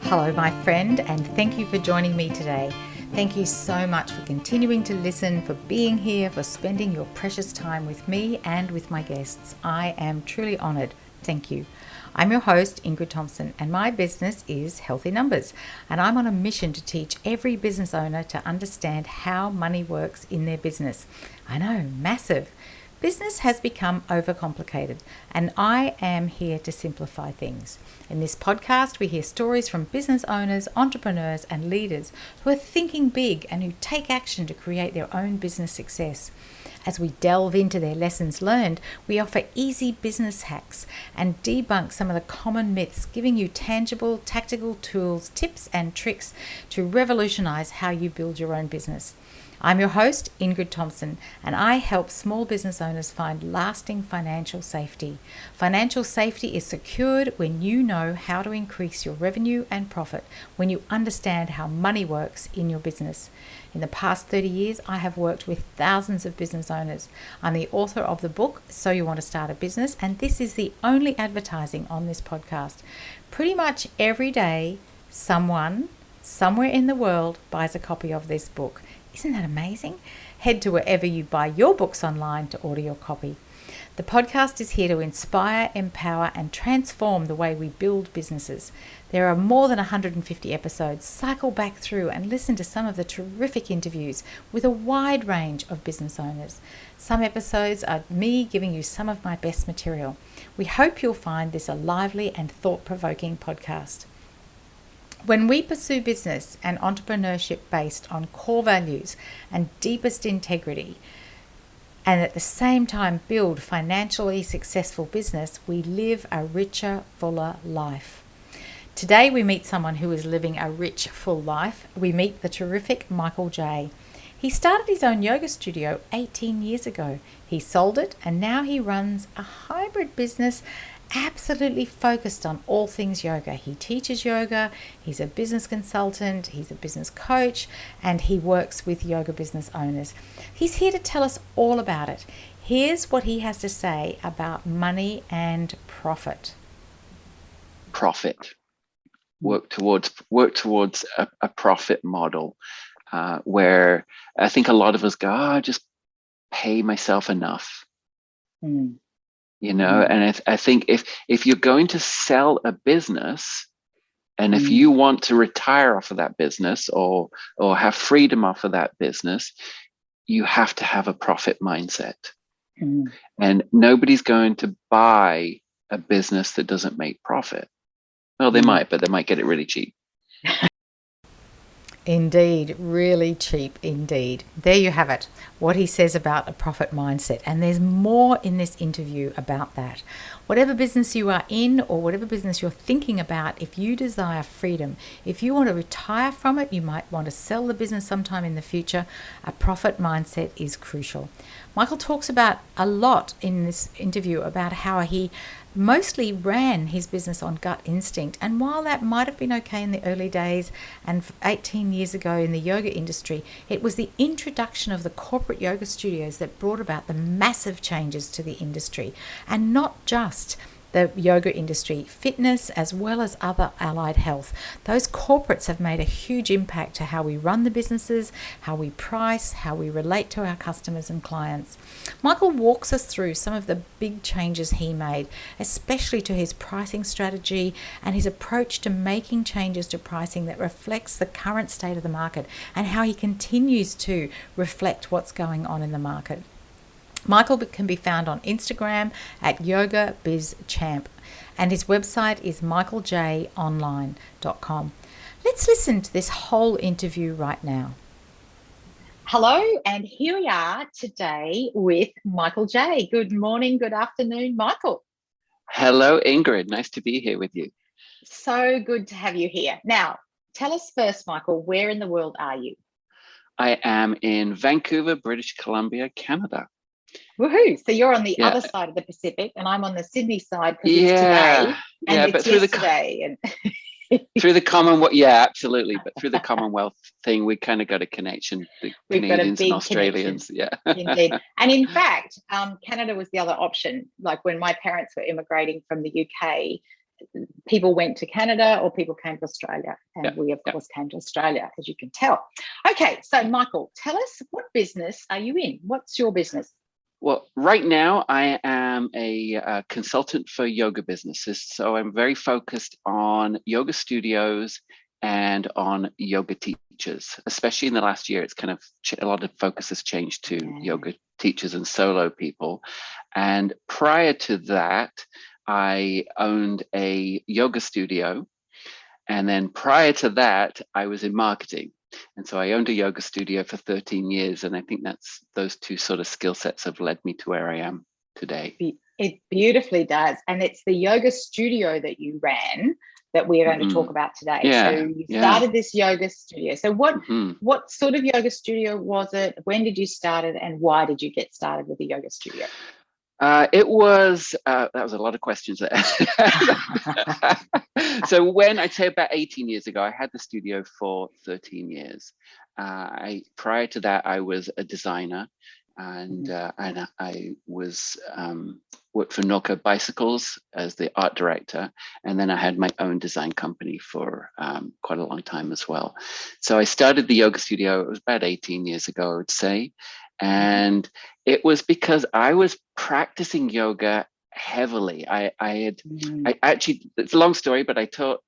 Hello, my friend, and thank you for joining me today. Thank you so much for continuing to listen, for being here, for spending your precious time with me and with my guests. I am truly honoured. Thank you. I'm your host, Ingrid Thompson, and my business is Healthy Numbers, and I'm on a mission to teach every business owner to understand how money works in their business. I know, massive. Business has become overcomplicated, and I am here to simplify things. In this podcast, we hear stories from business owners, entrepreneurs, and leaders who are thinking big and who take action to create their own business success. As we delve into their lessons learned, we offer easy business hacks and debunk some of the common myths, giving you tangible, tactical tools, tips, and tricks to revolutionize how you build your own business. I'm your host, Ingrid Thompson, and I help small business owners find lasting financial safety. Financial safety is secured when you know how to increase your revenue and profit, when you understand how money works in your business. In the past 30 years, I have worked with thousands of business owners. I'm the author of the book, So You Want to Start a Business, and this is the only advertising on this podcast. Pretty much every day, someone, somewhere in the world, buys a copy of this book. Isn't that amazing? Head to wherever you buy your books online to order your copy. The podcast is here to inspire, empower, and transform the way we build businesses. There are more than 150 episodes. Cycle back through and listen to some of the terrific interviews with a wide range of business owners. Some episodes are me giving you some of my best material. We hope you'll find this a lively and thought-provoking podcast. When we pursue business and entrepreneurship based on core values and deepest integrity, and at the same time build financially successful business, we live a richer, fuller life. Today we meet someone who is living a rich, full life. We meet the terrific Michael J. He started his own yoga studio 18 years ago. He sold it, and now he runs a hybrid business absolutely focused on all things yoga. He teaches yoga, he's a business consultant, he's a business coach, and he works with yoga business owners. He's here to tell us all about it. Here's what he has to say about money and profit. Profit. Work towards a profit model where I think a lot of us go, just pay myself enough. And I think if you're going to sell a business, and if you want to retire off of that business or have freedom off of that business, you have to have a profit mindset. And nobody's going to buy a business that doesn't make profit. Well, they might, but they might get it really cheap. Indeed, really cheap indeed. There you have it, what he says about a profit mindset. And there's more in this interview about that. Whatever business you are in or whatever business you're thinking about, if you desire freedom, if you want to retire from it, you might want to sell the business sometime in the future, a profit mindset is crucial. Michael talks about a lot in this interview about how he mostly ran his business on gut instinct. And while that might have been okay in the early days and 18 years ago in the yoga industry, it was the introduction of the corporate yoga studios that brought about the massive changes to the industry. And not just the yoga industry, fitness as well as other allied health. Those corporates have made a huge impact to how we run the businesses, how we price, how we relate to our customers and clients. Michael walks us through some of the big changes he made, especially to his pricing strategy and his approach to making changes to pricing that reflects the current state of the market and how he continues to reflect what's going on in the market. Michael can be found on Instagram at YogaBizChamp, and his website is michaeljonline.com. Let's listen to this whole interview right now. Hello, and here we are today with Michael J. Good morning, good afternoon, Michael. Hello, Ingrid. Nice to be here with you. So good to have you here. Now, tell us first, Michael, where in the world are you? I am in Vancouver, British Columbia, Canada. Woohoo! So you're on the other side of the Pacific, and I'm on the Sydney side because it's today and it's yesterday. Through the Commonwealth, yeah, absolutely. But through the Commonwealth thing, we kind of got a connection. The Canadians and Australians, connection. Yeah, indeed. And in fact, Canada was the other option. Like when my parents were immigrating from the UK, people went to Canada or people came to Australia. And we, of course, came to Australia, as you can tell. Okay, so Michael, tell us, what business are you in? What's your business? Well, right now I am a consultant for yoga businesses. So I'm very focused on yoga studios and on yoga teachers, especially in the last year. It's kind of a lot of focus has changed to yoga teachers and solo people. And prior to that, I owned a yoga studio. And then prior to that, I was in marketing. And so I owned a yoga studio for 13 years. And I think those two sort of skill sets have led me to where I am today. It beautifully does. And it's the yoga studio that you ran that we are going to talk about today. So you started this yoga studio. So what sort of yoga studio was it? When did you start it? And why did you get started with the yoga studio? It was, that was a lot of questions there. So when I'd say about 18 years ago, I had the studio for 13 years. Prior to that, I was a designer, and I was worked for Norco Bicycles as the art director. And then I had my own design company for quite a long time as well. So I started the yoga studio, it was about 18 years ago, I would say. And it was because I was practicing yoga heavily. I actually, it's a long story, but I took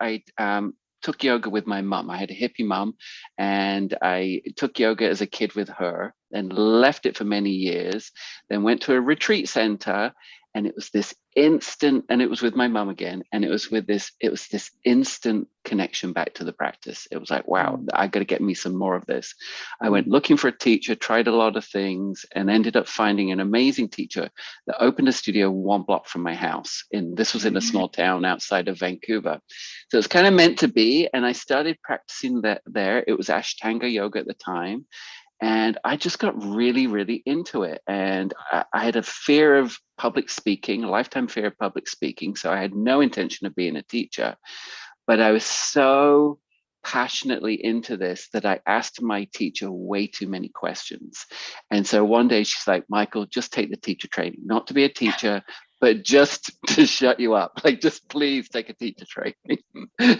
yoga with my mum. I had a hippie mum, and I took yoga as a kid with her and left it for many years, then went to a retreat center. And it was this instant, and it was with my mum again. And it was this instant connection back to the practice. It was like, wow, I got to get me some more of this. I went looking for a teacher, tried a lot of things, and ended up finding an amazing teacher that opened a studio 1 block from my house. This was in a small town outside of Vancouver. So it's kind of meant to be. And I started practicing there. It was Ashtanga yoga at the time. And I just got really, really into it. And I had a fear of public speaking, a lifetime fear of public speaking. So I had no intention of being a teacher. But I was so passionately into this that I asked my teacher way too many questions. And so one day she's like, Michael, just take the teacher training, not to be a teacher, but just to shut you up. Like, just please take a teacher training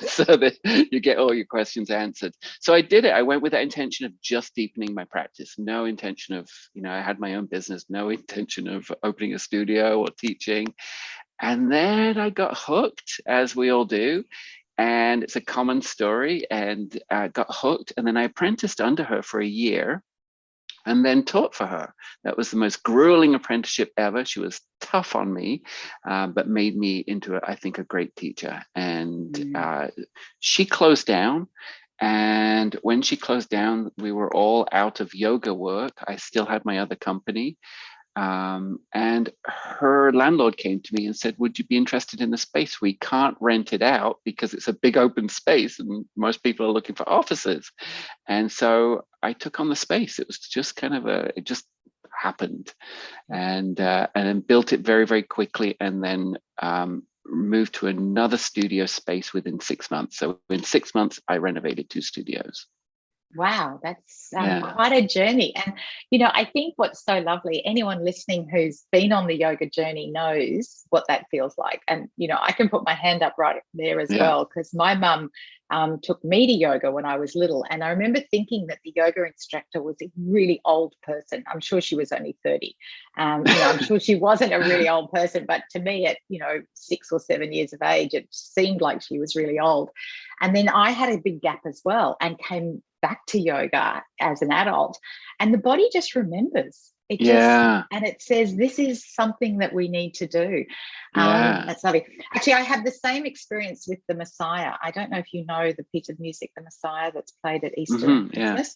so that you get all your questions answered. So I did it. I went with that intention of just deepening my practice. No intention of, I had my own business, no intention of opening a studio or teaching. And then I got hooked, as we all do. And it's a common story, and got hooked. And then I apprenticed under her for a year and then taught for her. That was the most grueling apprenticeship ever. She was tough on me, but made me into, I think, a great teacher. And she closed down. And when she closed down, we were all out of yoga work. I still had my other company. And her landlord came to me and said, would you be interested in the space? We can't rent it out because it's a big open space and most people are looking for offices. And so I took on the space. It was just kind of it just happened, and then built it very, very quickly, and then moved to another studio space within 6 months. So in 6 months, I renovated 2 studios. Wow, that's quite a journey. And, I think what's so lovely, anyone listening who's been on the yoga journey knows what that feels like. And, I can put my hand up right there as well, because my mum took me to yoga when I was little. And I remember thinking that the yoga instructor was a really old person. I'm sure she was only 30. I'm sure she wasn't a really old person, but to me at, 6 or 7 years of age, it seemed like she was really old. And then I had a big gap as well and came back to yoga as an adult, and the body just remembers it. And it says, this is something that we need to do. That's lovely. Actually, I have the same experience with the Messiah. I don't know if you know the piece of music, the Messiah, that's played at Easter and Christmas.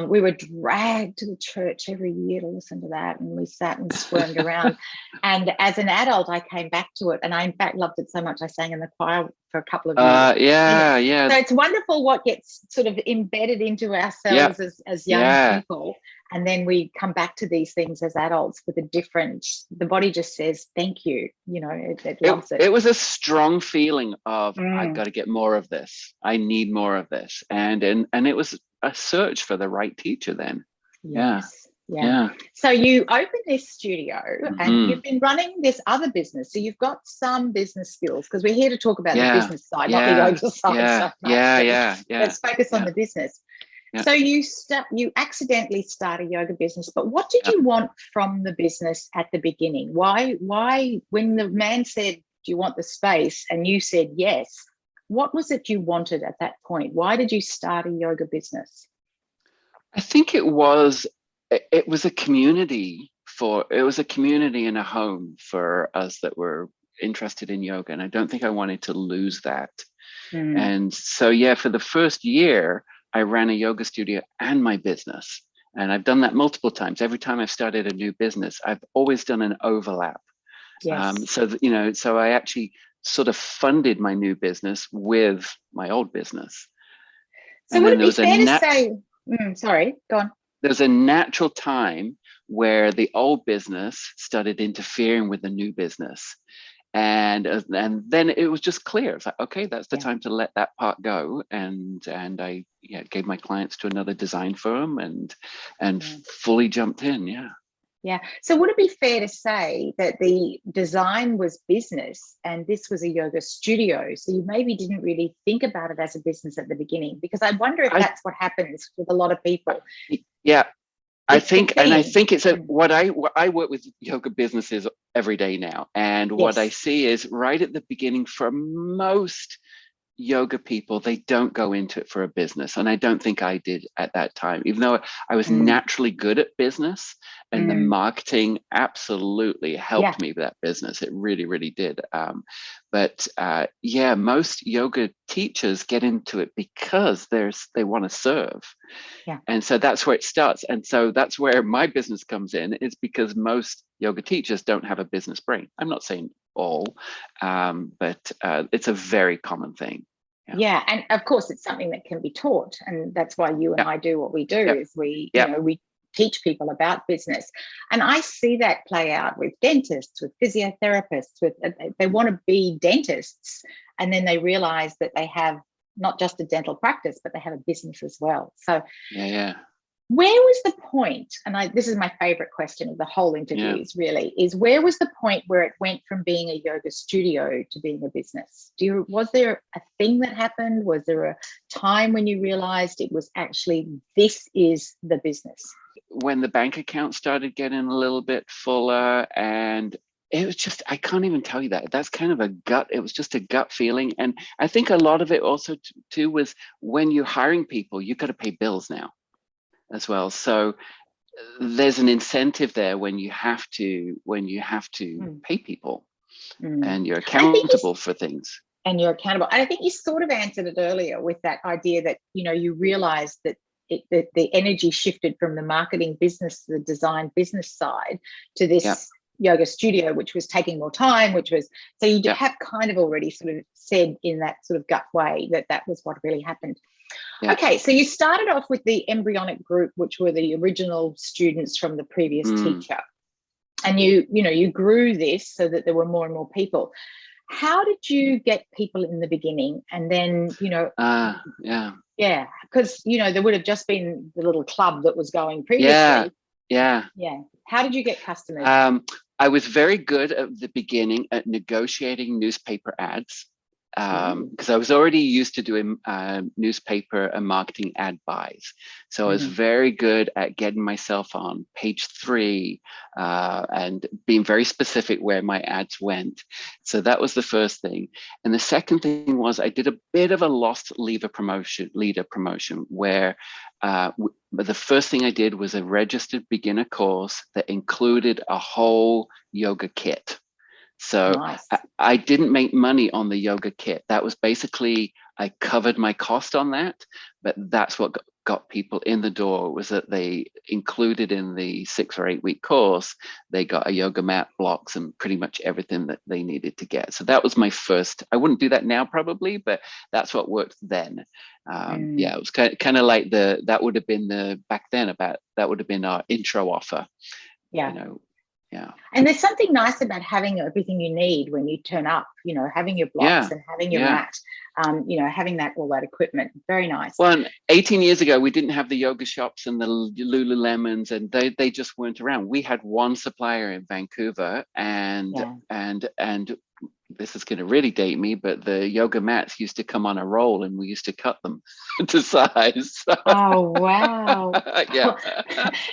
We were dragged to the church every year to listen to that, and we sat and squirmed around. And as an adult, I came back to it, and I in fact loved it so much I sang in the choir for a couple of years. So it's wonderful what gets sort of embedded into ourselves as young people, and then we come back to these things as adults with the body just says thank you. It loves it. It was a strong feeling of I've got to get more of this. I need more of this, and it was a search for the right teacher then. Yes. Yeah. So you opened this studio and Mm-hmm. you've been running this other business. So you've got some business skills, because we're here to talk about the Yeah. business side, not the Yeah. yoga side Yeah. so much. Yeah. Let's focus on the business. Yeah. So you accidentally start a yoga business, but what did you want from the business at the beginning? Why, when the man said, do you want the space? And you said yes, what was it you wanted at that point? Why did you start a yoga business? I think it was a community and a home for us that were interested in yoga. And I don't think I wanted to lose that. And so, for the first year, I ran a yoga studio and my business. And I've done that multiple times. Every time I've started a new business, I've always done an overlap. Yes. So I actually sort of funded my new business with my old business. So would it be fair to say, sorry, go on. There's a natural time where the old business started interfering with the new business. And then it was just clear. It's like, okay, that's the time to let that part go. And I gave my clients to another design firm and fully jumped in. Yeah. So would it be fair to say that the design was business and this was a yoga studio? So you maybe didn't really think about it as a business at the beginning, because I wonder if that's what happens with a lot of people. Yeah. I think it's what I work with yoga businesses every day now. And what I see is right at the beginning for most yoga people, they don't go into it for a business. And I don't think I did at that time, even though I was naturally good at business, and the marketing absolutely helped me with that business. It really, really did. But most yoga teachers get into it because they want to serve. Yeah. And so that's where it starts. And so that's where my business comes in, is because most yoga teachers don't have a business brain. I'm not saying all, but it's a very common thing. Yeah. And of course, it's something that can be taught. And that's why you and I do what we do, is we teach people about business. And I see that play out with dentists, with physiotherapists, they want to be dentists. And then they realize that they have not just a dental practice, but they have a business as well. So where was the point, and this is my favorite question of the whole interviews really, is where was the point where it went from being a yoga studio to being a business? Was there a thing that happened? Was there a time when you realized it was actually, this is the business? When the bank account started getting a little bit fuller, and it was just, I can't even tell you that. That's kind of it was just a gut feeling. And I think a lot of it also too was when you're hiring people, you've got to pay bills now as well. So there's an incentive there when you have to pay people, and you're accountable for things. And you're accountable. And I think you sort of answered it earlier with that idea that, you realized that the energy shifted from the marketing business to the design business side to this yoga studio, which was taking more time, so you have kind of already sort of said in that sort of gut way that was what really happened. Yeah. Okay, so you started off with the embryonic group, which were the original students from the previous teacher, and you grew this so that there were more and more people. How did you get people in the beginning? And then, because, there would have just been the little club that was going previously. Yeah. How did you get customers? I was very good at the beginning at negotiating newspaper ads, because I was already used to doing newspaper and marketing ad buys. So I was very good at getting myself on page 3 and being very specific where my ads went. So that was the first thing. And the second thing was I did a bit of a lost leader promotion where the first thing I did was a registered beginner course that included a whole yoga kit. So nice. I didn't make money on the yoga kit. That was basically, I covered my cost on that, but that's what got people in the door, was that they included in the 6 or 8 week course, they got a yoga mat, blocks, and pretty much everything that they needed to get. So that was my first. I wouldn't do that now probably, but that's what worked then. It was kind of like that would have been back then that would have been our intro offer. And there's something nice about having everything you need when you turn up, having your blocks and having your mat, having all that equipment. Very nice. Well, 18 years ago, we didn't have the yoga shops and the Lululemons, and they just weren't around. We had one supplier in Vancouver, and this is going to really date me, but the yoga mats used to come on a roll and we used to cut them to size. Oh, wow. Yeah.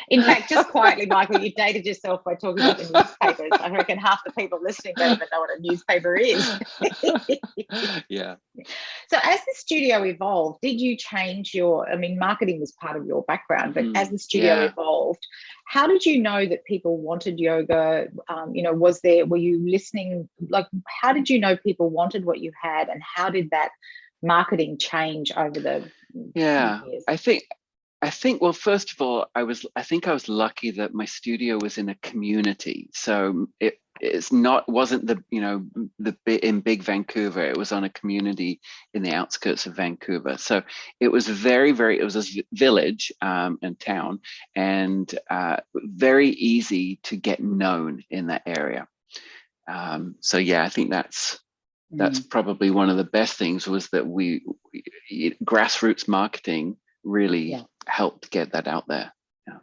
In fact, just quietly, Michael, you dated yourself by talking about the newspapers. I reckon half the people listening don't even know what a newspaper is. Yeah. So as the studio evolved, did you change marketing was part of your background, but as the studio evolved, how did you know that people wanted yoga? Were you listening? Like, how did you know people wanted what you had, and how did that marketing change over the years? I think, well, first of all, I was lucky that my studio was in a community. So wasn't in big Vancouver. It was on a community in the outskirts of Vancouver. So it was it was a village and town, and very easy to get known in that area. So yeah, I think that's probably one of the best things, was that we grassroots marketing really helped get that out there.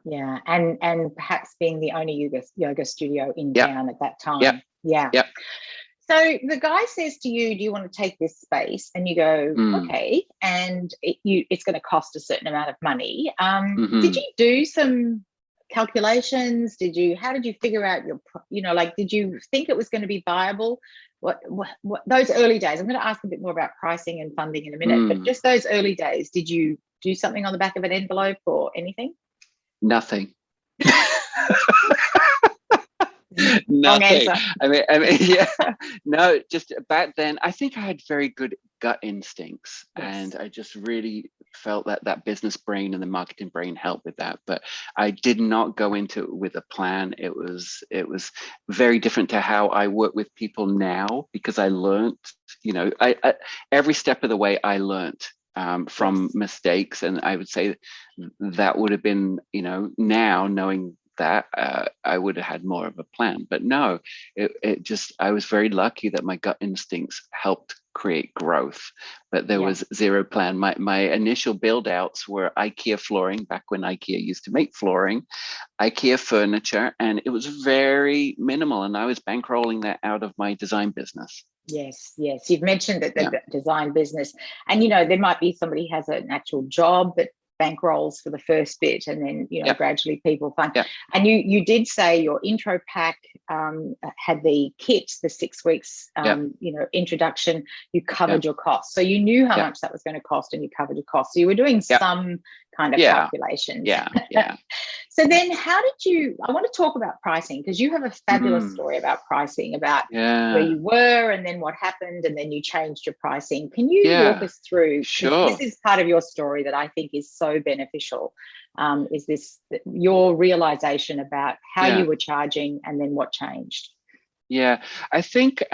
Yeah, and perhaps being the only yoga studio in town at that time. Yeah. So the guy says to you, do you want to take this space? And you go, okay, and it's going to cost a certain amount of money. Did you do some calculations? How did you figure out did you think it was going to be viable? What those early days, I'm going to ask a bit more about pricing and funding in a minute, but just those early days, did you do something on the back of an envelope or anything? Nothing. Nothing. I mean, yeah. No, just back then, I think I had very good gut instincts, and I just really felt that business brain and the marketing brain helped with that. But I did not go into it with a plan. It was very different to how I work with people now, because I learned, I every step of the way I learned from mistakes, and I would say that would have been, now knowing that I would have had more of a plan. But no, I was very lucky that my gut instincts helped create growth, but there was zero plan. My initial build outs were IKEA flooring, back when IKEA used to make flooring, IKEA furniture, and it was very minimal, and I was bankrolling that out of my design business. Yes. You've mentioned that the design business, and there might be somebody has an actual job that bankrolls for the first bit, and then gradually people fund. And you did say your intro pack had the kit, the 6 weeks introduction. You covered your costs, so you knew how much that was going to cost, and you covered your costs. So you were doing some kind of calculations. So then how did you, I want to talk about pricing, because you have a fabulous story about pricing, about where you were and then what happened, and then you changed your pricing. Can you walk us through? Sure. This is part of your story that I think is so beneficial. Is this your realization about how you were charging and then what changed? Yeah, I think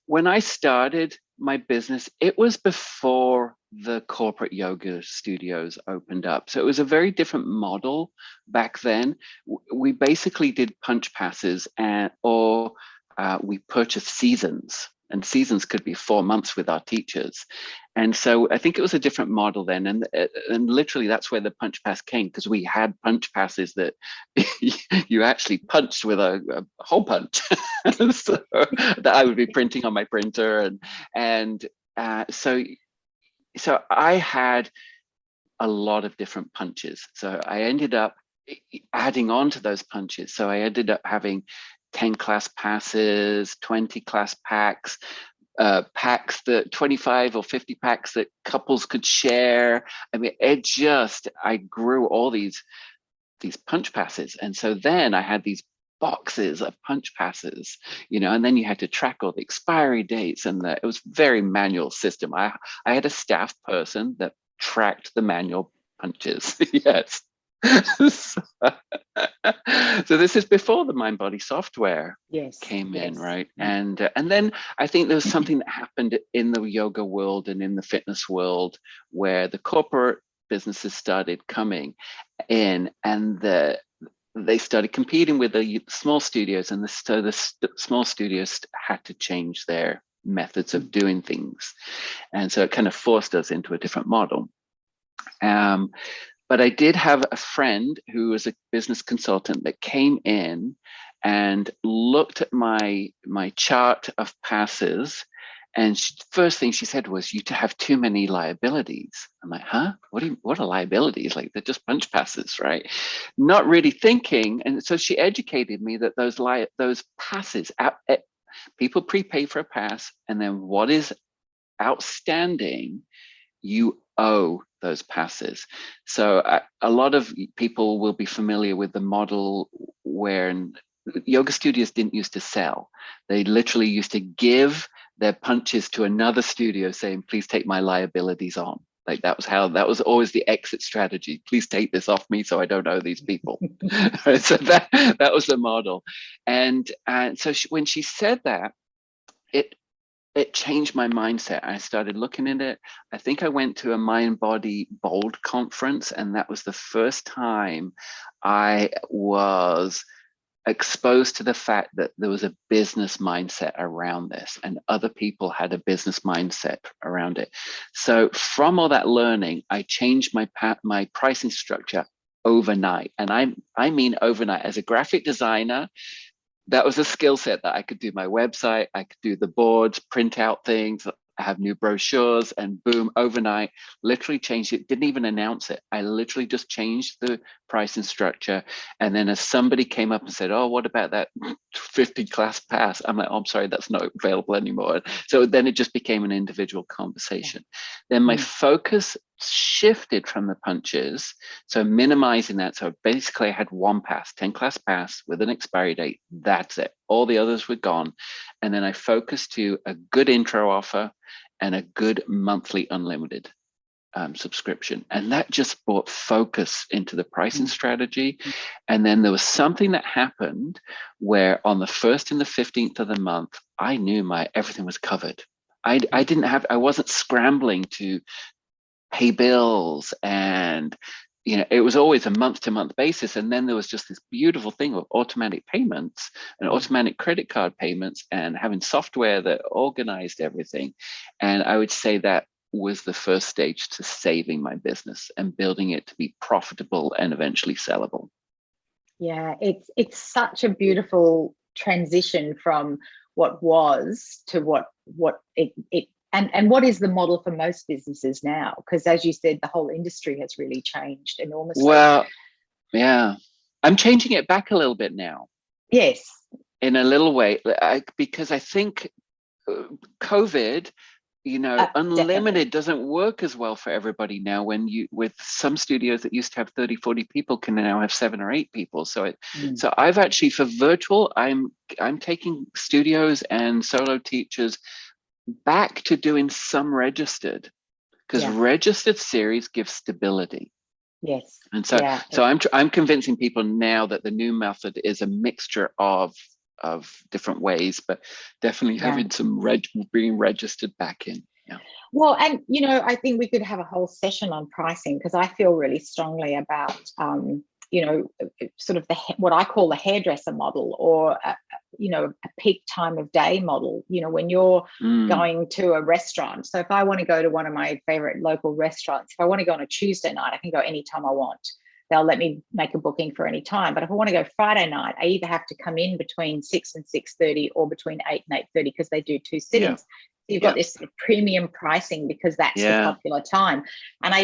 when I started my business, it was before the corporate yoga studios opened up. So it was a very different model back then. We basically did punch passes, or we purchased seasons. And seasons could be 4 months with our teachers. And so I think it was a different model then. And literally that's where the punch pass came, because we had punch passes that you actually punched with a hole punch. So that I would be printing on my printer. So I had a lot of different punches. So I ended up adding on to those punches. So I ended up having 10 class passes, 20 class packs, packs that 25 or 50 packs that couples could share. I mean, I grew all these punch passes. And so then I had these boxes of punch passes, and then you had to track all the expiry dates, and it was very manual system. I had a staff person that tracked the manual punches. Yes. So this is before the mind body software came in, right? And then I think there was something that happened in the yoga world and in the fitness world, where the corporate businesses started coming in, and they started competing with the small studios, and so the small studios had to change their methods of doing things. And so it kind of forced us into a different model. But I did have a friend who was a business consultant that came in and looked at my chart of passes. And first thing she said was, "You have too many liabilities." I'm like, "Huh? What are liabilities? Like, they're just punch passes, right?" Not really thinking. And so she educated me that those passes, people prepay for a pass, and then what is outstanding, you owe those passes. So a lot of people will be familiar with the model where yoga studios didn't used to sell. They literally used to give their punches to another studio saying, "Please take my liabilities on." Like, that was always the exit strategy. "Please take this off me so I don't owe these people." So that was the model. And so when she said that, it changed my mindset. I started looking at it. I think I went to a Mind Body Bold conference, and that was the first time I was exposed to the fact that there was a business mindset around this, and other people had a business mindset around it. So from all that learning, I changed my pricing structure overnight. And I mean overnight. As a graphic designer, that was a skill set that I could do my website, I could do the boards, print out things, I have new brochures, and boom, overnight, literally changed it. Didn't even announce it. I literally just changed the pricing structure. And then as somebody came up and said, "Oh, what about that 50 class pass?" I'm like, "Oh, I'm sorry, that's not available anymore." So then it just became an individual conversation. Then my focus shifted from the punches, so minimizing that. So basically I had one pass, 10 class pass with an expiry date. That's it. All the others were gone. And then I focused to a good intro offer and a good monthly unlimited subscription. And that just brought focus into the pricing strategy. And then there was something that happened where on the 1st and the 15th of the month, I knew everything was covered. I wasn't scrambling to pay bills, and it was always a month-to-month basis. And then there was just this beautiful thing of automatic payments and automatic credit card payments, and having software that organized everything. And I would say that was the first stage to saving my business and building it to be profitable and eventually sellable. Yeah, it's such a beautiful transition from what was to what it and what is the model for most businesses now? Because as you said, the whole industry has really changed enormously. Well, yeah, I'm changing it back a little bit now. Yes. In a little way, because I think COVID, unlimited doesn't work as well for everybody now. With some studios that used to have 30, 40 people can now have 7 or 8 people. So so I've actually, for virtual, I'm taking studios and solo teachers back to doing some registered, because registered series give stability. Yes. And so I'm convincing people now that the new method is a mixture of different ways, but definitely having some being registered back in. Yeah. Well, and I think we could have a whole session on pricing, because I feel really strongly about sort of what I call the hairdresser model, or a peak time of day model. When you're going to a restaurant. So if I want to go to one of my favorite local restaurants, if I want to go on a Tuesday night, I can go anytime I want. They'll let me make a booking for any time. But if I want to go Friday night, I either have to come in between 6 and 6:30 or between 8 and 8:30, because they do 2 sittings. So you've got this sort of premium pricing because that's the popular time. And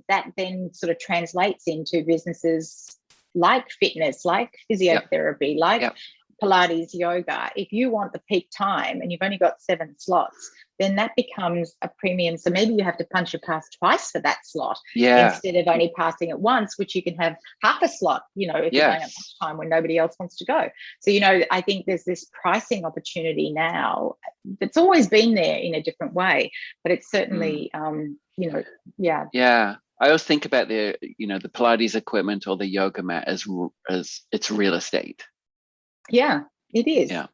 that then sort of translates into businesses like fitness, like physiotherapy, like Pilates, yoga. If you want the peak time and you've only got 7 slots, then that becomes a premium. So maybe you have to punch your pass twice for that slot instead of only passing it once, which you can have half a slot, if you're going at lunchtime when nobody else wants to go. So, I think there's this pricing opportunity now that's always been there in a different way, but it's certainly, Yeah. I always think about the Pilates equipment or the yoga mat as it's real estate. Yeah, it is. Yeah.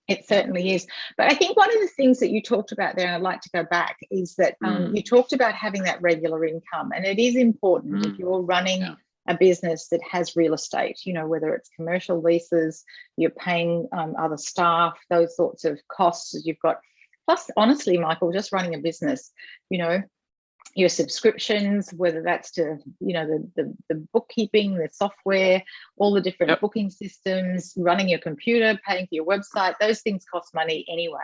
It certainly is. But I think one of the things that you talked about there, and I'd like to go back, is that you talked about having that regular income. And it is important if you're running a business that has real estate, whether it's commercial leases, you're paying other staff, those sorts of costs that you've got. Plus, honestly, Michael, just running a business, your subscriptions, whether that's to, the bookkeeping, the software, all the different booking systems, running your computer, paying for your website, those things cost money anyway.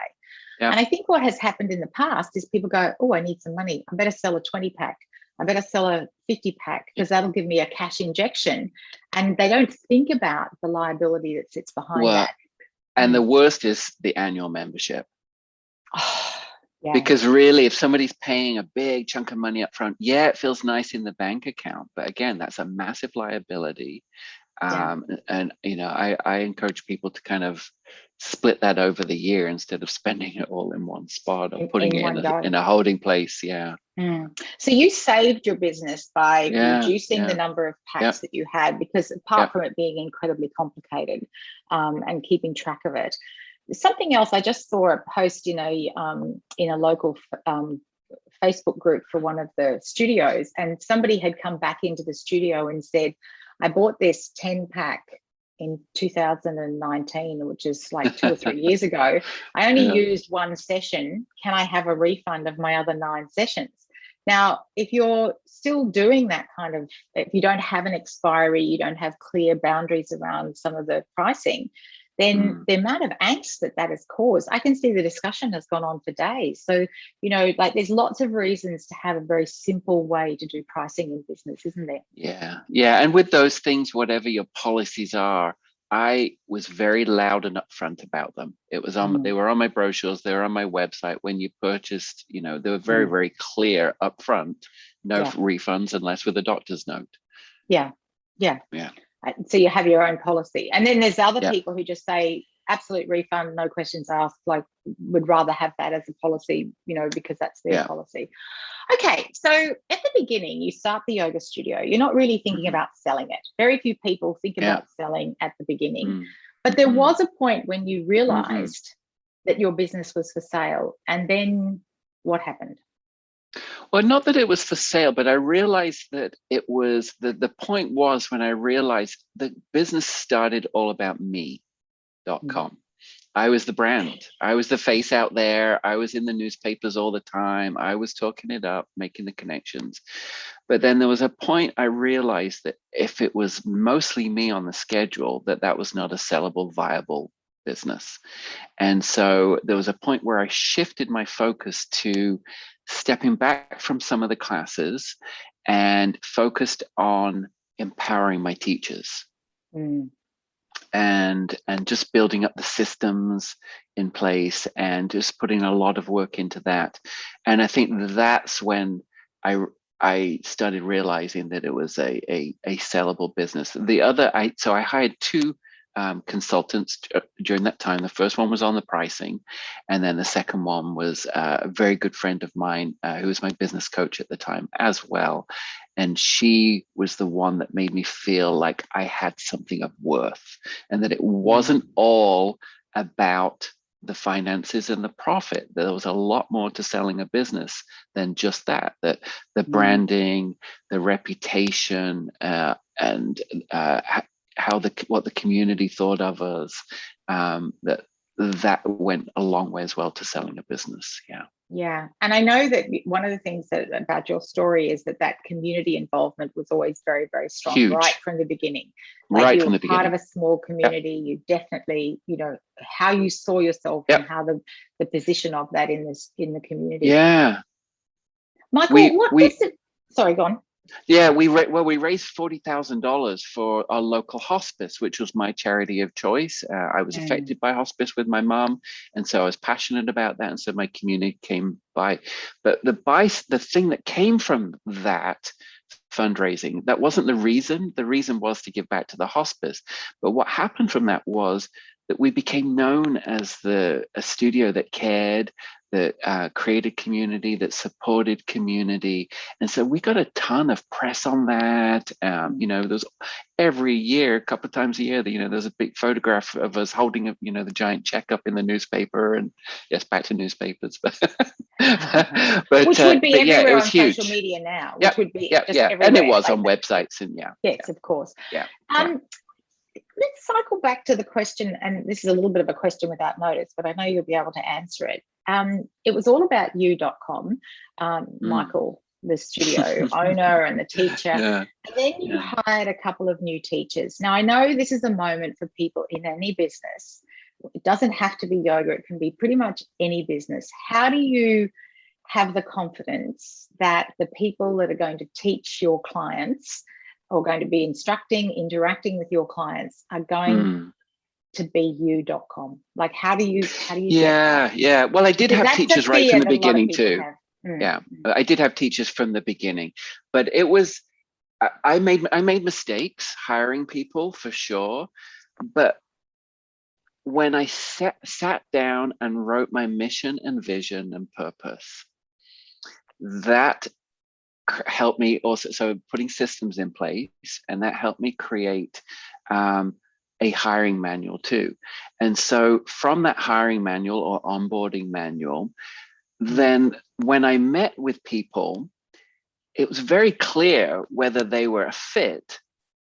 And I think what has happened in the past is people go, oh, I need some money. I better sell a 20-pack. I better sell a 50-pack because that'll give me a cash injection. And they don't think about the liability that sits behind that. And the worst is the annual membership. Yeah. Because really, if somebody's paying a big chunk of money up front, it feels nice in the bank account. But again, that's a massive liability. And, I encourage people to kind of split that over the year instead of spending it all in one spot or putting it in a holding place. Yeah. So you saved your business by reducing the number of packs that you had, because apart from it being incredibly complicated and keeping track of it, something else, I just saw a post in a local Facebook group for one of the studios, and somebody had come back into the studio and said, I bought this 10-pack in 2019, which is like 2 or 3 years ago. I only used one session. Can I have a refund of my other 9 sessions? Now, if you're still doing that kind of, if you don't have an expiry, you don't have clear boundaries around some of the pricing, then the amount of angst that has caused, I can see the discussion has gone on for days. So, there's lots of reasons to have a very simple way to do pricing in business, isn't there? Yeah. And with those things, whatever your policies are, I was very loud and upfront about them. It was they were on my brochures, they were on my website. When you purchased, they were very, very clear upfront. No refunds unless with a doctor's note. Yeah. So you have your own policy. And then there's other people who just say absolute refund, no questions asked, like would rather have that as a policy, because that's their policy. Okay, so at the beginning, you start the yoga studio. You're not really thinking about selling it. Very few people think about selling at the beginning. But there was a point when you realized that your business was for sale. And then what happened? Well, not that it was for sale, but I realized that it was, the point was when I realized the business started all about me.com. I was the brand. I was the face out there. I was in the newspapers all the time. I was talking it up, making the connections. But then there was a point I realized that if it was mostly me on the schedule, that was not a sellable, viable business. And so there was a point where I shifted my focus to stepping back from some of the classes and focused on empowering my teachers. And just building up the systems in place and just putting a lot of work into that. And I think that's when I started realizing that it was a sellable business. I hired 2 consultants during that time. The first one was on the pricing, and then the second one was a very good friend of mine who was my business coach at the time as well. And she was the one that made me feel like I had something of worth, and that it wasn't all about the finances and the profit. There was a lot more to selling a business than just that the branding, the reputation, and what the community thought of us, that went a long way as well to selling a business. Yeah. And I know that one of the things about your story is that community involvement was always very, very strong. Huge. Right from the beginning. Right from the beginning. Part of a small community. You definitely, how you saw yourself and how the position of that in the community. Yeah. Michael, sorry, go on. Yeah, we raised $40,000 for our local hospice, which was my charity of choice. I was affected by hospice with my mom, and so I was passionate about that, and so my community came by. But the thing that came from that fundraising, that wasn't the reason. The reason was to give back to the hospice. But what happened from that was that we became known as a studio that cared, that created community, that supported community. And so we got a ton of press on that. There's every year, a couple of times a year, there's a big photograph of us holding the giant check up in the newspaper. And yes, back to newspapers, but which would be everywhere it was on huge. social media now, which would be just everywhere. And it was on websites and Yes, of course. Yeah. Let's cycle back to the question, and this is a little bit of a question without notice, but I know you'll be able to answer it. It was all about you.com, Michael, the studio owner and the teacher. Yeah. And then you hired a couple of new teachers. Now, I know this is a moment for people in any business. It doesn't have to be yoga. It can be pretty much any business. How do you have the confidence that the people that are going to teach your clients or going to be instructing, interacting with your clients are going to be you.com? Like, how do you yeah. Well, I did have teachers right from the beginning too. Yeah, I did have teachers from the beginning, but it was, I made mistakes hiring people for sure. But when I sat down and wrote my mission and vision and purpose, that helped me also. So putting systems in place, and that helped me create a hiring manual too. And so from that hiring manual or onboarding manual, then when I met with people, it was very clear whether they were a fit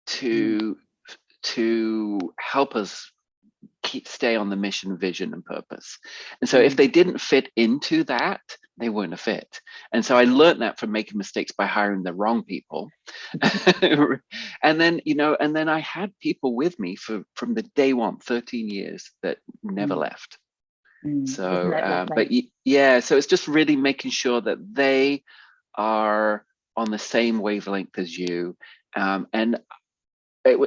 to help us stay on the mission, vision, and purpose. And so if they didn't fit into that, they weren't a fit. And so I learned that from making mistakes by hiring the wrong people. And then I had people with me from the day one, 13 years, that never left. So so it's just really making sure that they are on the same wavelength as you. And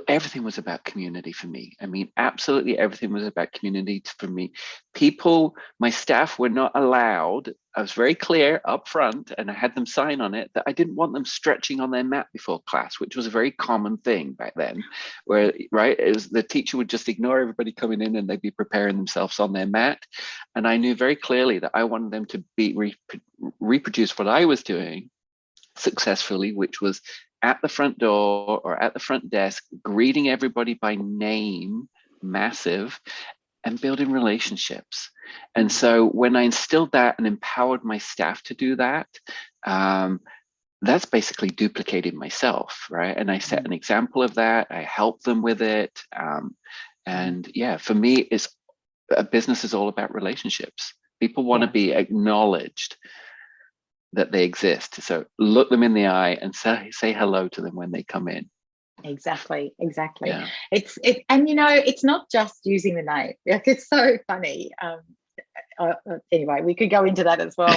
everything was about community for me. I mean, absolutely everything was about community for me. People, my staff were not allowed. I was very clear up front, and I had them sign on it, that I didn't want them stretching on their mat before class, which was a very common thing back then, where, right, it was the teacher would just ignore everybody coming in and they'd be preparing themselves on their mat. And I knew very clearly that I wanted them to reproduce what I was doing successfully, which was at the front door or at the front desk, greeting everybody by name, massive, and building relationships. And so when I instilled that and empowered my staff to do that, that's basically duplicating myself, right? And I set an example of that. I help them with it. And for me, a business is all about relationships. People want to be acknowledged that they exist. So look them in the eye and say hello to them when they come in. Exactly. Yeah. It's not just using the name. Like, it's so funny. Anyway, we could go into that as well.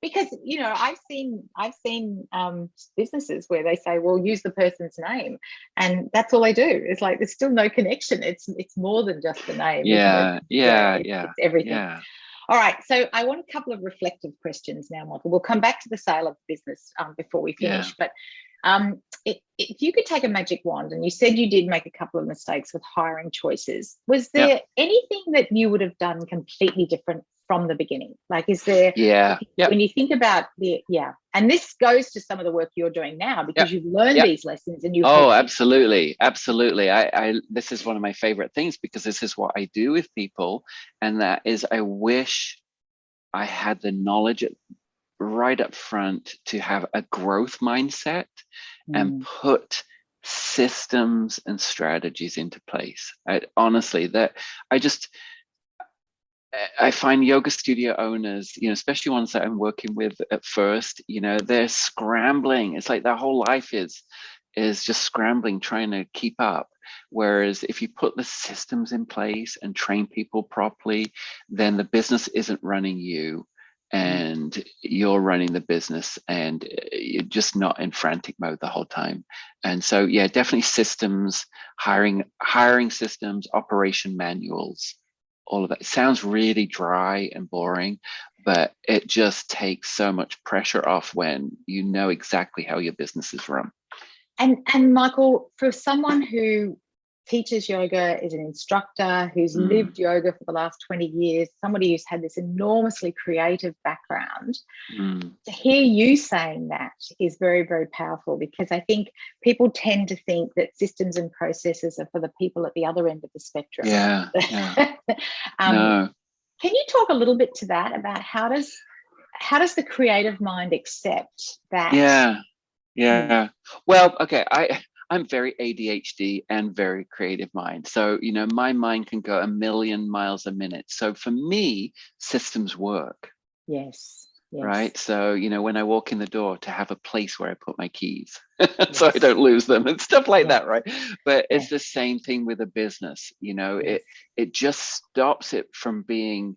Because I've seen businesses where they say, well, use the person's name, and that's all they do. It's like there's still no connection. It's more than just the name. It's everything. Yeah. All right, so I want a couple of reflective questions now, Michael. We'll come back to the sale of the business before we finish, but if you could take a magic wand, and you said you did make a couple of mistakes with hiring choices, was there anything that you would have done completely different from the beginning? Like, is there, when you think about and this goes to some of the work you're doing now, because you've learned these lessons and absolutely. I this is one of my favorite things, because this is what I do with people, and that is, I wish I had the knowledge right up front to have a growth mindset and put systems and strategies into place. I find yoga studio owners, especially ones that I'm working with at first, they're scrambling. It's like their whole life is just scrambling, trying to keep up. Whereas if you put the systems in place and train people properly, then the business isn't running you, and you're running the business, and you're just not in frantic mode the whole time. And so, definitely systems, hiring systems, operation manuals, all of that. It sounds really dry and boring, but it just takes so much pressure off when you know exactly how your business is run. And Michael, for someone who teaches yoga, is an instructor who's lived yoga for the last 20 years, somebody who's had this enormously creative background. To hear you saying that is very, very powerful, because I think people tend to think that systems and processes are for the people at the other end of the spectrum. No. Can you talk a little bit to that, about how does the creative mind accept that? Well, okay, I'm very ADHD and very creative mind. So, my mind can go a million miles a minute. So for me, systems work. Yes. Right. So, when I walk in the door, to have a place where I put my keys so I don't lose them and stuff like that. Right. But it's the same thing with a business. It just stops it from being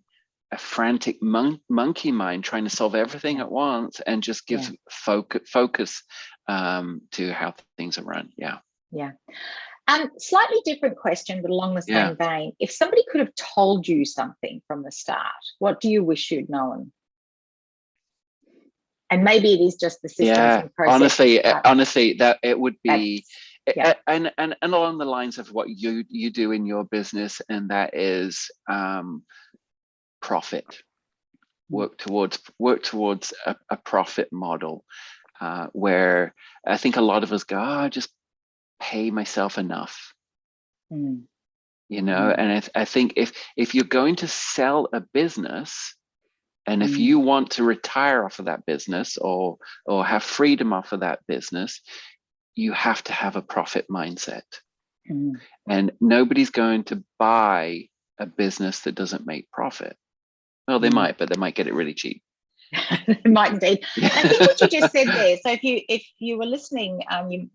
a frantic monkey mind trying to solve everything at once, and just gives focus to how things are run. Slightly different question, but along the same vein. If somebody could have told you something from the start, what do you wish you'd known? And maybe it is just the systems and processes. Honestly, that it would be, and along the lines of what you do in your business, and that is profit. Work towards a profit model, where I think a lot of us go, just pay myself enough. And I think if you're going to sell a business, and if you want to retire off of that business, or have freedom off of that business, you have to have a profit mindset. And nobody's going to buy a business that doesn't make profit. Well, they might, but they might get it really cheap. Might indeed. I think what you just said there. So if you were listening,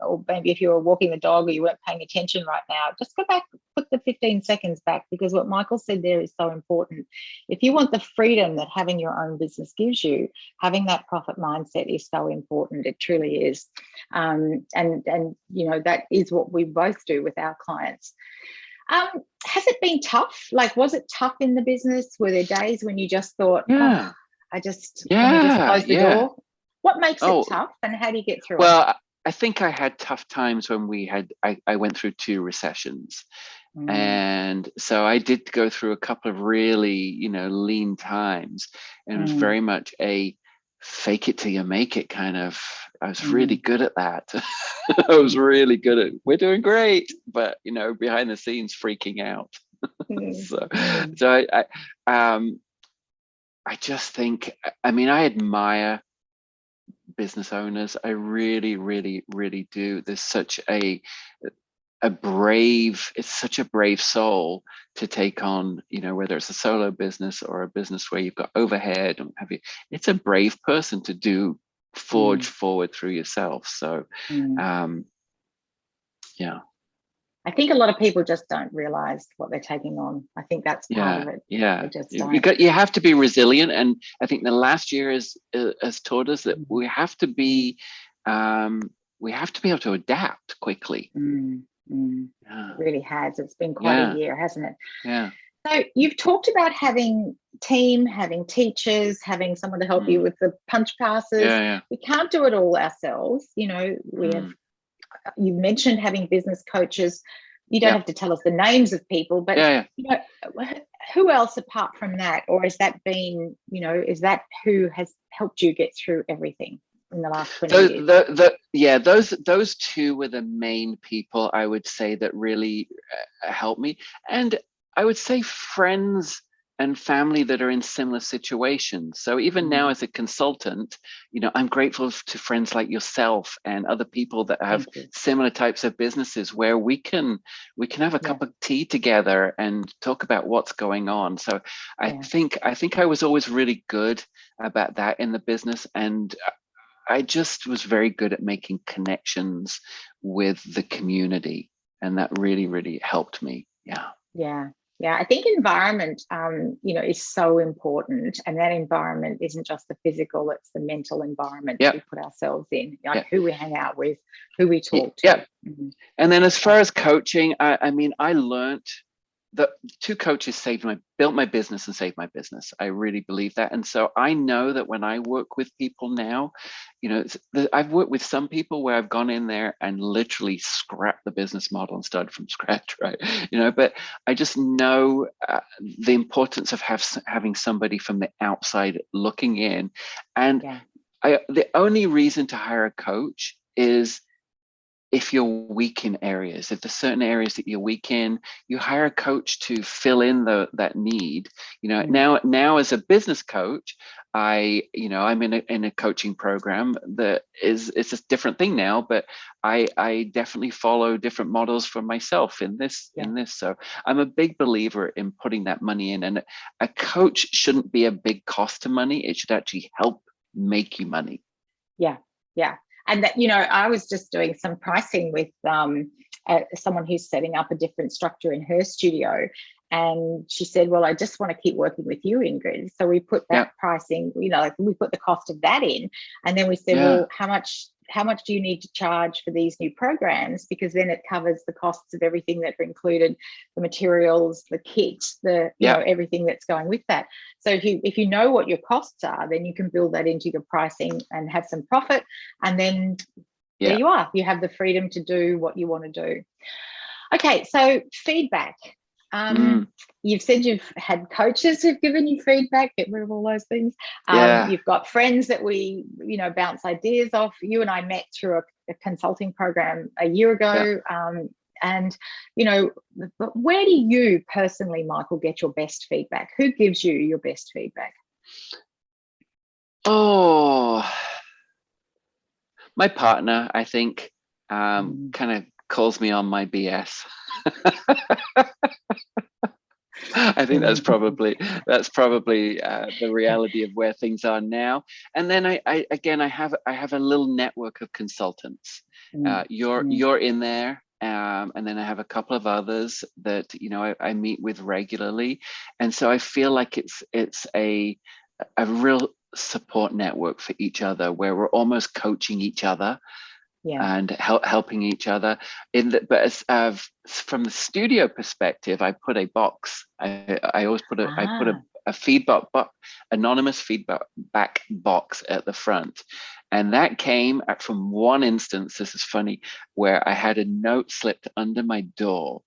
or maybe if you were walking the dog or you weren't paying attention right now, just go back, put the 15 seconds back, because what Michael said there is so important. If you want the freedom that having your own business gives you, having that profit mindset is so important. It truly is. And that is what we both do with our clients. Has it been tough? Like, was it tough in the business? Were there days when you just thought, I just close the door? What makes it tough, and how do you get through it? Well, I think I had tough times when I went through 2 recessions. And so I did go through a couple of really, lean times, and it was very much a fake it till you make it kind of. I was really good at that. I was really good at, we're doing great, but behind the scenes freaking out. So I just think, I admire business owners. I really, really, really do. There's such it's such a brave soul to take on, whether it's a solo business or a business where you've got overhead and have you. It's a brave person to forge forward through yourself. So, I think a lot of people just don't realize what they're taking on. I think that's part of it. They just don't. You have to be resilient, and I think the last year has taught us that we have to be able to adapt quickly. It really has. It's been quite a year, hasn't it? Yeah. So you've talked about having team, having teachers, having someone to help you with the punch passes. We can't do it all ourselves. We have. You mentioned having business coaches. You don't have to tell us the names of people, but who else apart from that, or has that been, is that who has helped you get through everything in the last 20 years? Those 2 were the main people I would say that really helped me, and I would say friends and family that are in similar situations. So even now as a consultant, I'm grateful to friends like yourself and other people that have similar types of businesses, where we can have a cup of tea together and talk about what's going on. So I think I was always really good about that in the business, and I just was very good at making connections with the community, and that really, really helped me. Yeah, I think environment, is so important, and that environment isn't just the physical; it's the mental environment that we put ourselves in, who we hang out with, who we talk to. And then as far as coaching, I learned the two coaches built my business and saved my business. I really believe that. And so I know that when I work with people now, I've worked with some people where I've gone in there and literally scrapped the business model and started from scratch, right? But I just know the importance of having somebody from the outside looking in. And the only reason to hire a coach is if you're weak in areas. If there's certain areas that you're weak in, you hire a coach to fill in that need. Now as a business coach, I'm in a coaching program that it's a different thing now, but I definitely follow different models for myself in this. So I'm a big believer in putting that money in, and a coach shouldn't be a big cost to money. It should actually help make you money. Yeah. And that, I was just doing some pricing with someone who's setting up a different structure in her studio. And she said, well, I just want to keep working with you, Ingrid. So we put that pricing, we put the cost of that in. And then we said, well, how much do you need to charge for these new programs? Because then it covers the costs of everything that are included, the materials, the kit, everything that's going with that. So if you know what your costs are, then you can build that into your pricing and have some profit. And then there you are. You have the freedom to do what you want to do. Okay, so feedback. You've said you've had coaches who've given you feedback, get rid of all those things. You've got friends that we, bounce ideas off. You and I met through a consulting program a year ago. And, but where do you personally, Michael, get your best feedback? Who gives you your best feedback? Oh, my partner, I think, kind of calls me on my BS. I think that's probably the reality of where things are now. And then I have a little network of consultants. You're in there, and then I have a couple of others that I meet with regularly, and so I feel like it's a real support network for each other, where we're almost coaching each other. And helping each other but as from the studio perspective, I put a box. I always put a feedback anonymous feedback box at the front, and that came from one instance. This is funny, where I had a note slipped under my door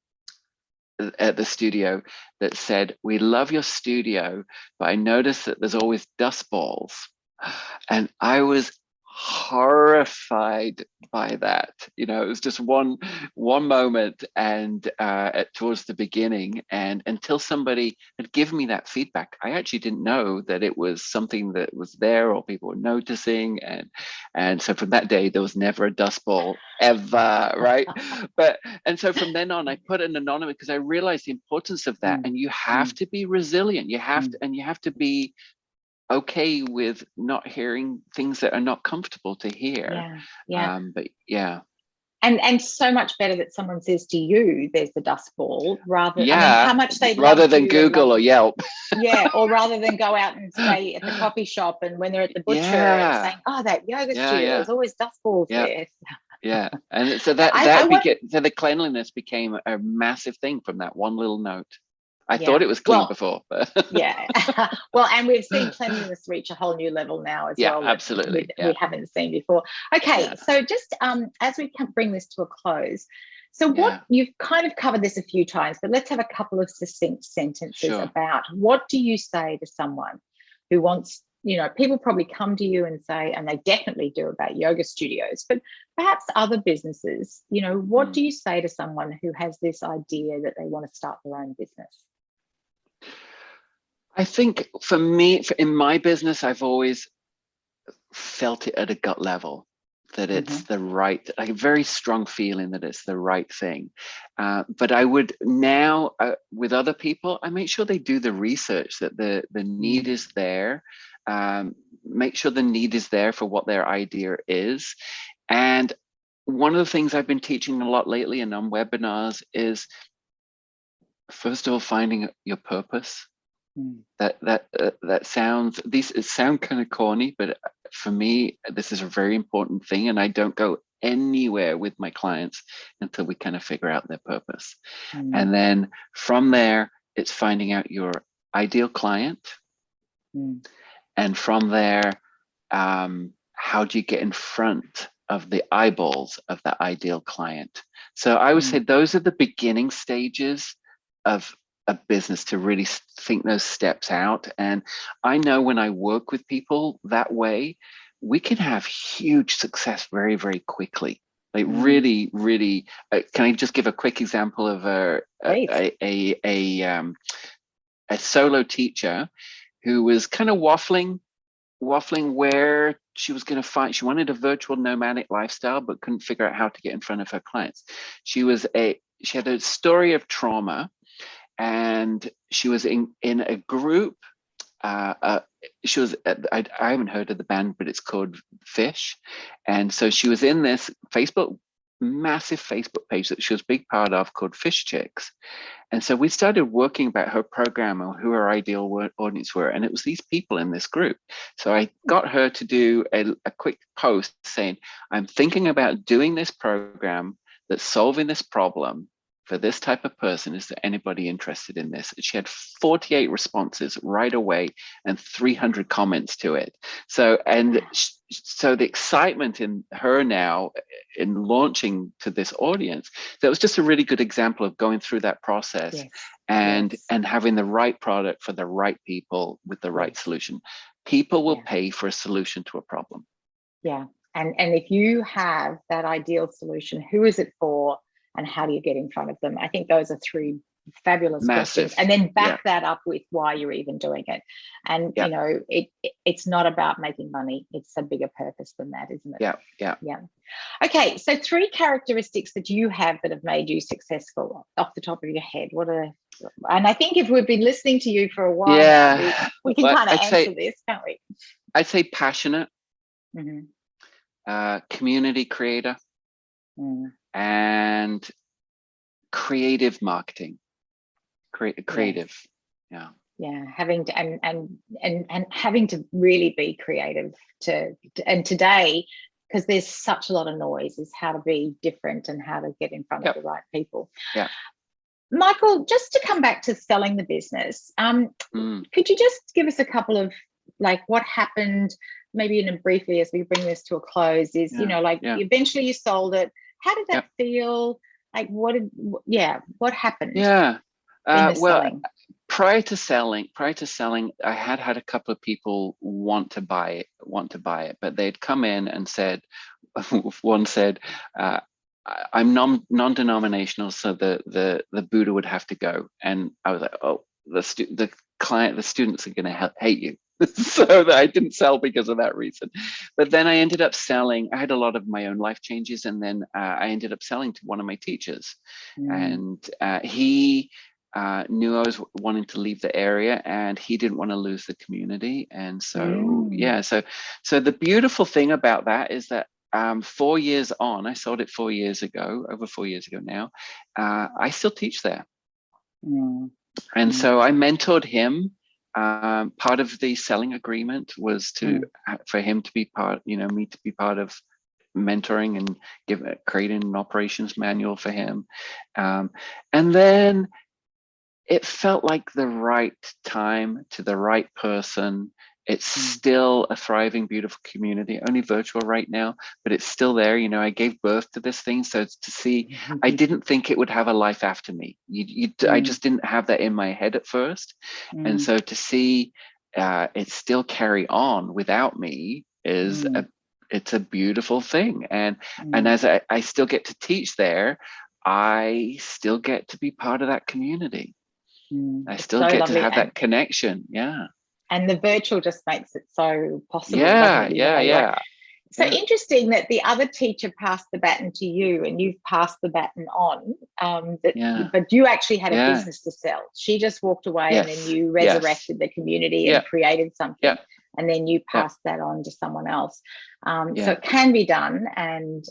at the studio that said, "We love your studio, but I noticed that there's always dust balls." And I was horrified by that. It was just one moment, and towards the beginning, and until somebody had given me that feedback, I actually didn't know that it was something that was there or people were noticing, and so from that day there was never a dust ball ever, right? And so from then on, I put an anonymous, because I realized the importance of that. And you have to be resilient. You have to be okay with not hearing things that are not comfortable to hear. And so much better that someone says to you, "There's the dust ball," rather how much they rather than Google or Yelp. Or rather than go out and stay at the coffee shop, and when they're at the butcher and saying, "Oh, that yoga studio, there's always dust balls there." And so so the cleanliness became a massive thing from that one little note. I thought it was clean before, but well, and we've seen cleanliness reach a whole new level now as well. Absolutely. We haven't seen before. Okay, so just as we can bring this to a close, so what you've kind of covered this a few times, but let's have a couple of succinct sentences about what do you say to someone who wants, people probably come to you and say, and they definitely do about yoga studios, but perhaps other businesses, what do you say to someone who has this idea that they want to start their own business? I think for me, in my business, I've always felt it at a gut level that it's the right, like a very strong feeling that it's the right thing. But I would now, with other people, I make sure they do the research, that the need is there. Make sure the need is there for what their idea is. And one of the things I've been teaching a lot lately and on webinars is, first of all, finding your purpose. That sounds kind of corny, but for me, this is a very important thing, and I don't go anywhere with my clients until we kind of figure out their purpose. And then from there, it's finding out your ideal client. And from there, how do you get in front of the eyeballs of the ideal client? So I would say those are the beginning stages of a business, to really think those steps out. And I know when I work with people that way, we can have huge success very, very quickly. Like really, really. Can I just give a quick example of a solo teacher who was kind of waffling where she was going to find. She wanted a virtual nomadic lifestyle, but couldn't figure out how to get in front of her clients. She had a story of trauma, and she was in a group. She was. I haven't heard of the band, but it's called Fish, and so she was in this massive Facebook page that she was a big part of, called Fish Chicks. And so we started working about her program and who her ideal audience were. And it was these people in this group. So I got her to do a quick post saying, I'm thinking about doing this program that's solving this problem for this type of person. Is there anybody interested in this? She had 48 responses right away and 300 comments to it. So the excitement in her now in launching to this audience, that was just a really good example of going through that process. And having the right product for the right people with the right solution. People will pay for a solution to a problem. Yeah. And if you have that ideal solution, who is it for? And how do you get in front of them? I think those are three fabulous questions. And then back that up with why you're even doing it. And you know, it's not about making money. It's a bigger purpose than that, isn't it? Yeah. Okay, so 3 characteristics that you have that have made you successful off the top of your head. And I think if we've been listening to you for a while now, we can kind of answer this, can't we? I'd say passionate, community creator, and creative marketing. Creative. Having to and having to really be creative and today, because there's such a lot of noise, is how to be different and how to get in front of the right people. Michael, just to come back to selling the business, could you just give us a couple of, like, what happened, maybe briefly as we bring this to a close, is eventually you sold it. How did that feel? Like, what happened? Well, prior to selling, I had a couple of people want to buy it, but they'd come in and said, one said, I'm non-denominational, so the Buddha would have to go. And I was like, oh, the students are going to hate you. So that I didn't sell because of that reason. But then I ended up selling. I had a lot of my own life changes, and then I ended up selling to one of my teachers. And he knew I was wanting to leave the area, and he didn't want to lose the community. And so so the beautiful thing about that is that 4 years on, I sold it 4 years ago, over 4 years ago now, I still teach there. And so I mentored him. Part of the selling agreement was for him to be part, me to be part of mentoring and creating an operations manual for him. And then it felt like the right time to the right person. It's still a thriving, beautiful community, only virtual right now, but it's still there. I gave birth to this thing. So to see, I didn't think it would have a life after me. I just didn't have that in my head at first. And so to see it still carry on without me it's a beautiful thing. And as I still get to teach there, I still get to be part of that community. I still get to have that connection. And the virtual just makes it so possible. So interesting that the other teacher passed the baton to you, and you've passed the baton on. But you actually had a business to sell. She just walked away, and then you resurrected the community and created something. And then you passed that on to someone else. So it can be done, and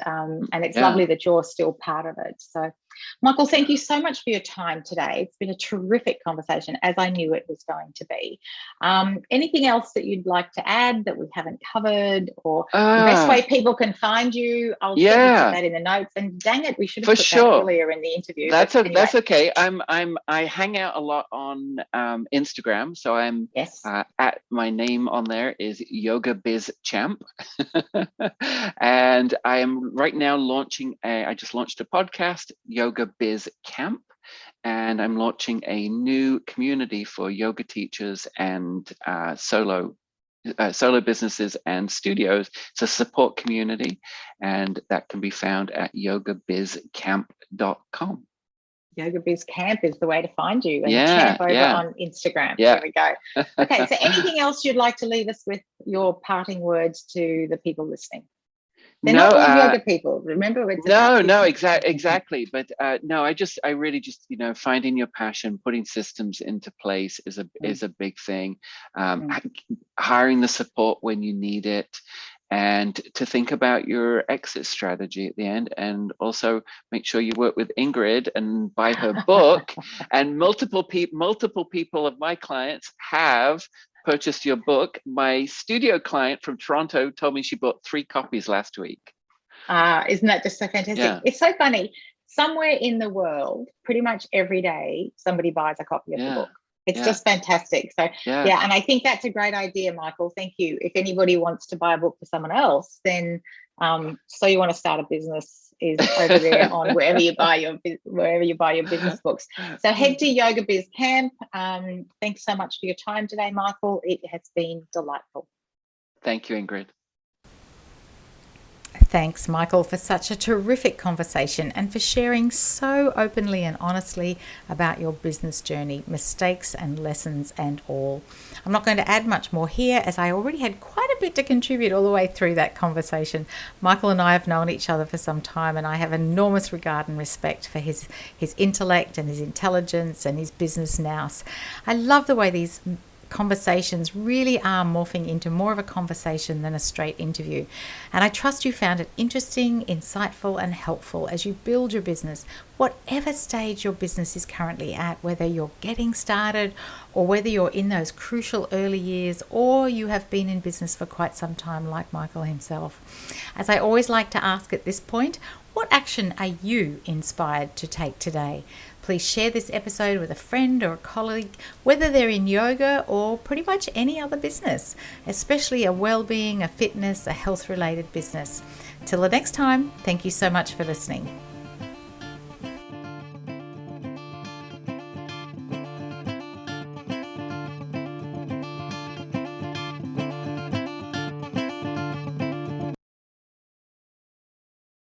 it's lovely that you're still part of it. So Michael, thank you so much for your time today. It's been a terrific conversation, as I knew it was going to be. Anything else that you'd like to add that we haven't covered, or the best way people can find you? I'll put that in the notes. And dang it, we should have put that earlier in the interview. That's okay. I hang out a lot on Instagram, so I'm at my name on there is Yoga Biz Champ, and I am right now launching I just launched a podcast, Yoga Biz Camp, and I'm launching a new community for yoga teachers and solo businesses and studios. It's a support community, and that can be found at yogabizcamp.com. Yoga Biz Camp is the way to find you, and Champ over on Instagram. There we go. Okay, so anything else you'd like to leave us with, your parting words to the people listening? They're not all yoga people. Remember, it's exactly. But I really just, finding your passion, putting systems into place is a big thing. Hiring the support when you need it, and to think about your exit strategy at the end, and also make sure you work with Ingrid and buy her book. And multiple people of my clients have purchased your book. My studio client from Toronto told me she bought 3 copies last week. Isn't that just so fantastic? Yeah. It's so funny. Somewhere in the world, pretty much every day, somebody buys a copy of the book. It's just fantastic. So and I think that's a great idea, Michael. Thank you. If anybody wants to buy a book for someone else, then So You Want to Start a Business is over there on wherever you buy your business books. So head to Yoga Biz Camp. Thanks so much for your time today, Michael. It has been delightful. Thank you, Ingrid. Thanks, Michael, for such a terrific conversation and for sharing so openly and honestly about your business journey, mistakes and lessons and all. I'm not going to add much more here, as I already had quite a bit to contribute all the way through that conversation. Michael and I have known each other for some time, and I have enormous regard and respect for his intellect and his intelligence and his business nous. I love the way these conversations really are morphing into more of a conversation than a straight interview. And I trust you found it interesting, insightful, and helpful as you build your business, whatever stage your business is currently at, whether you're getting started or whether you're in those crucial early years, or you have been in business for quite some time like Michael himself. As I always like to ask at this point, what action are you inspired to take today? Please share this episode with a friend or a colleague, whether they're in yoga or pretty much any other business, especially a wellbeing, a fitness, a health-related business. Till the next time, thank you so much for listening.